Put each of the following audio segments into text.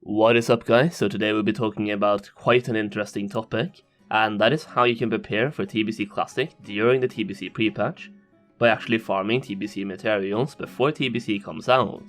What is up, guys? So today we'll be talking about quite an interesting topic, and that is how you can prepare for TBC Classic during the TBC Prepatch by actually farming TBC materials before TBC comes out.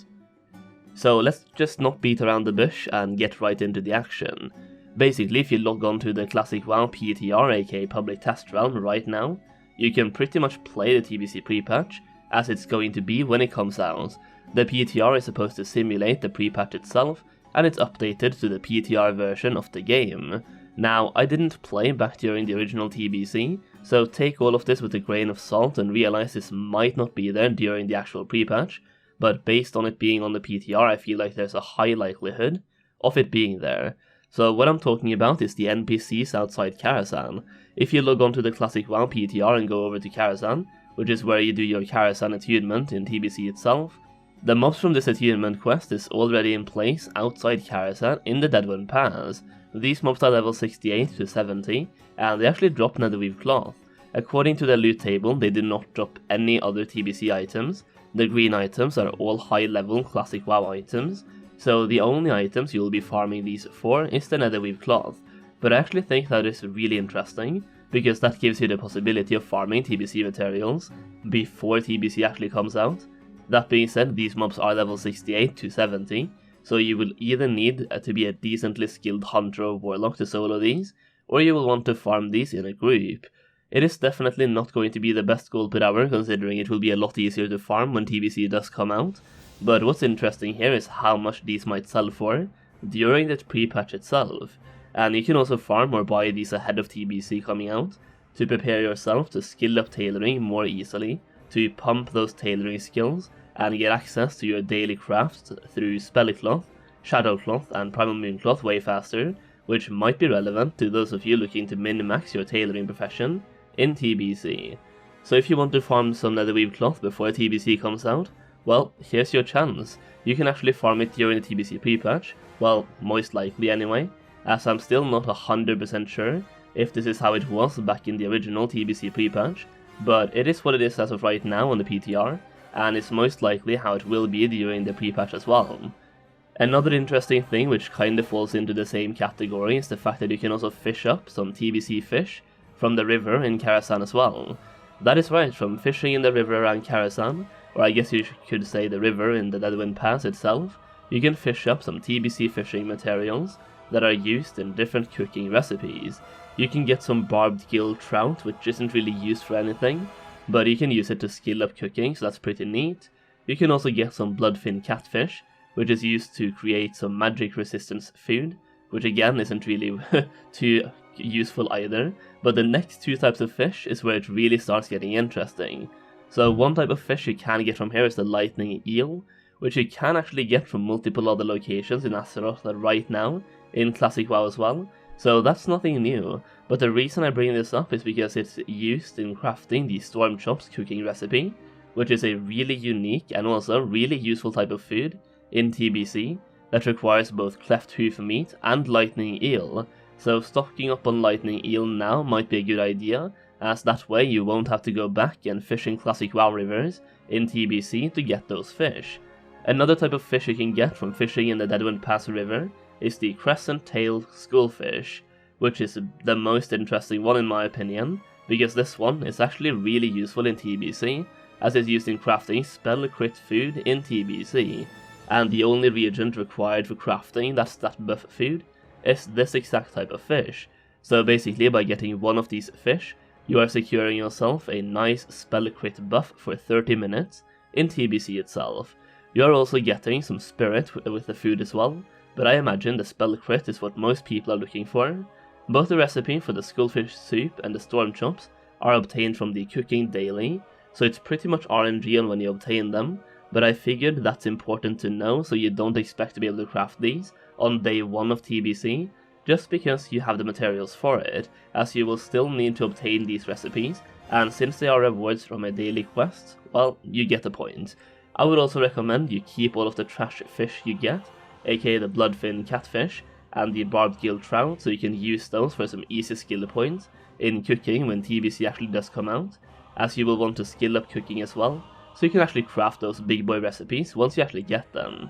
So let's just not beat around the bush and get right into the action. Basically, if you log on to the Classic WoW PTR aka Public Test Realm right now, you can pretty much play the TBC Prepatch as it's going to be when it comes out. The PTR is supposed to simulate the Prepatch itself, and it's updated to the PTR version of the game. Now, I didn't play back during the original TBC, so take all of this with a grain of salt and realize this might not be there during the actual Prepatch, but based on it being on the PTR, I feel like there's a high likelihood of it being there. So what I'm talking about is the NPCs outside Karazhan. If you log on to the Classic WoW PTR and go over to Karazhan, which is where you do your Karazhan attunement in TBC itself, the mobs from this attunement quest is already in place outside Karazhan in the Deadwind Pass. These mobs are level 68 to 70, and they actually drop netherweave cloth. According to the loot table, they do not drop any other TBC items. The green items are all high level Classic WoW items, so the only items you will be farming these for is the netherweave cloth. But I actually think that is really interesting, because that gives you the possibility of farming TBC materials before TBC actually comes out. That being said, these mobs are level 68 to 70, so you will either need to be a decently skilled hunter or warlock to solo these, or you will want to farm these in a group. It is definitely not going to be the best gold per hour, considering it will be a lot easier to farm when TBC does come out, but what's interesting here is how much these might sell for during the pre-patch itself, and you can also farm or buy these ahead of TBC coming out to prepare yourself to skill up tailoring more easily, to pump those tailoring skills and get access to your daily crafts through Spellicloth, Shadowcloth and Primal Mooncloth way faster, which might be relevant to those of you looking to min-max your tailoring profession in TBC. So if you want to farm some netherweave cloth before TBC comes out, well, here's your chance. You can actually farm it during the TBC Prepatch, well, most likely anyway, as I'm still not 100% sure if this is how it was back in the original TBC Prepatch, but it is what it is as of right now on the PTR, and it's most likely how it will be during the Prepatch as well. Another interesting thing which kinda falls into the same category is the fact that you can also fish up some TBC fish from the river in Karazhan as well. That is right, from fishing in the river around Karazhan, or I guess you could say the river in the Deadwind Pass itself, you can fish up some TBC fishing materials that are used in different cooking recipes. You can get some barbed gill trout, which isn't really used for anything, but you can use it to skill up cooking, so that's pretty neat. You can also get some bloodfin catfish, which is used to create some magic resistance food, which again isn't really too useful either, but the next two types of fish is where it really starts getting interesting. So one type of fish you can get from here is the lightning eel, which you can actually get from multiple other locations in Azeroth right now, in Classic WoW as well, so that's nothing new. But the reason I bring this up is because it's used in crafting the Storm Chops cooking recipe, which is a really unique and also really useful type of food in TBC that requires both cleft hoof meat and lightning eel, so stocking up on lightning eel now might be a good idea, as that way you won't have to go back and fish in Classic WoW rivers in TBC to get those fish. Another type of fish you can get from fishing in the Deadwind Pass river is the crescent-tailed schoolfish, which is the most interesting one in my opinion, because this one is actually really useful in TBC, as it's used in crafting spell crit food in TBC, and the only reagent required for crafting that stat buff food is this exact type of fish. So basically, by getting one of these fish, you are securing yourself a nice spell crit buff for 30 minutes in TBC itself. You are also getting some spirit with the food as well, but I imagine the spell crit is what most people are looking for. Both the recipe for the skullfish soup and the storm chops are obtained from the cooking daily, so it's pretty much RNG on when you obtain them, but I figured that's important to know so you don't expect to be able to craft these on day 1 of TBC, just because you have the materials for it, as you will still need to obtain these recipes, and since they are rewards from a daily quest, well, you get the point. I would also recommend you keep all of the trash fish you get, aka the bloodfin catfish and the barbed gill trout, so you can use those for some easy skill points in cooking when TBC actually does come out, as you will want to skill up cooking as well, so you can actually craft those big boy recipes once you actually get them.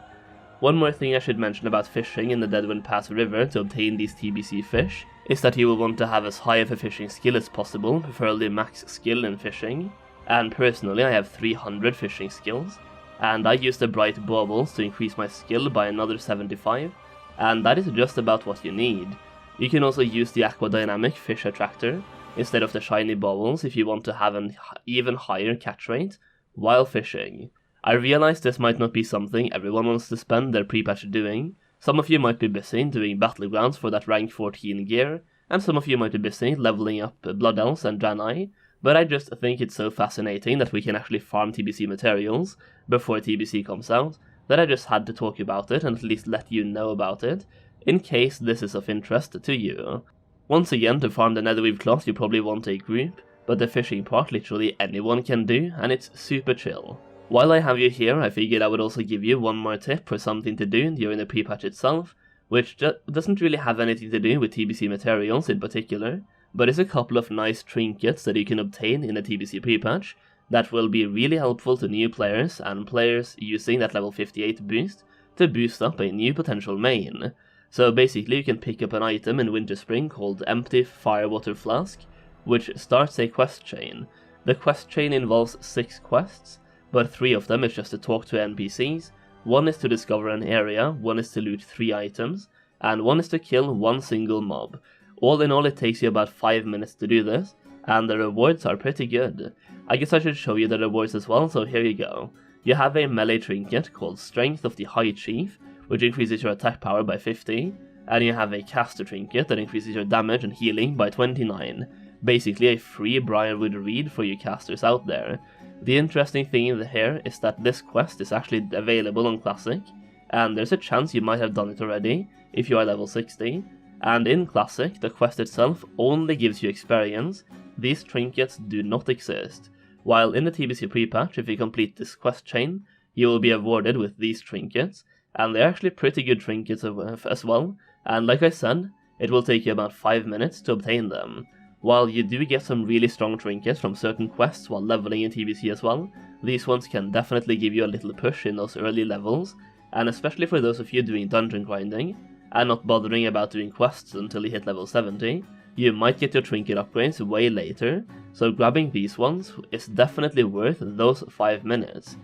One more thing I should mention about fishing in the Deadwind Pass River to obtain these TBC fish is that you will want to have as high of a fishing skill as possible, preferably max skill in fishing. And personally I have 300 fishing skills, and I use the bright baubles to increase my skill by another 75, and that is just about what you need. You can also use the aquadynamic fish attractor instead of the shiny baubles if you want to have an even higher catch rate while fishing. I realize this might not be something everyone wants to spend their pre-patch doing. Some of you might be busy doing battlegrounds for that rank 14 gear, and some of you might be busy leveling up Blood Elves and Draenei, but I just think it's so fascinating that we can actually farm TBC materials before TBC comes out, that I just had to talk about it and at least let you know about it, in case this is of interest to you. Once again, to farm the netherweave cloth you probably want a group, but the fishing part literally anyone can do, and it's super chill. While I have you here, I figured I would also give you one more tip for something to do during the pre-patch itself, which doesn't really have anything to do with TBC materials in particular, but is a couple of nice trinkets that you can obtain in the TBC Prepatch that will be really helpful to new players and players using that level 58 boost to boost up a new potential main. So basically you can pick up an item in Winterspring called Empty Firewater Flask, which starts a quest chain. The quest chain involves 6 quests, but 3 of them is just to talk to NPCs, 1 is to discover an area, 1 is to loot 3 items, and 1 is to kill 1 single mob. All in all it takes you about 5 minutes to do this, and the rewards are pretty good. I guess I should show you the rewards as well, so here you go. You have a melee trinket called Strength of the High Chief, which increases your attack power by 50, and you have a caster trinket that increases your damage and healing by 29. Basically a free Briarwood Reed for you casters out there. The interesting thing here is that this quest is actually available on Classic, and there's a chance you might have done it already if you are level 60, and in Classic the quest itself only gives you experience. These trinkets do not exist, while in the TBC Prepatch if you complete this quest chain you will be awarded with these trinkets, and they're actually pretty good trinkets as well, and like I said, it will take you about 5 minutes to obtain them. While you do get some really strong trinkets from certain quests while leveling in TBC as well, these ones can definitely give you a little push in those early levels, and especially for those of you doing dungeon grinding, and not bothering about doing quests until you hit level 70, you might get your trinket upgrades way later, so grabbing these ones is definitely worth those 5 minutes.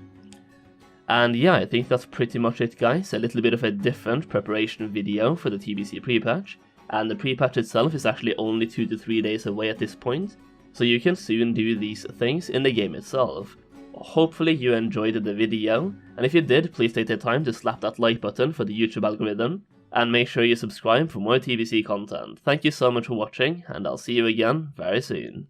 And yeah, I think that's pretty much it guys, a little bit of a different preparation video for the TBC Prepatch. And the pre-patch itself is actually only 2 to 3 days away at this point, so you can soon do these things in the game itself. Hopefully you enjoyed the video, and if you did, please take the time to slap that like button for the YouTube algorithm, and make sure you subscribe for more TBC content. Thank you so much for watching, and I'll see you again very soon.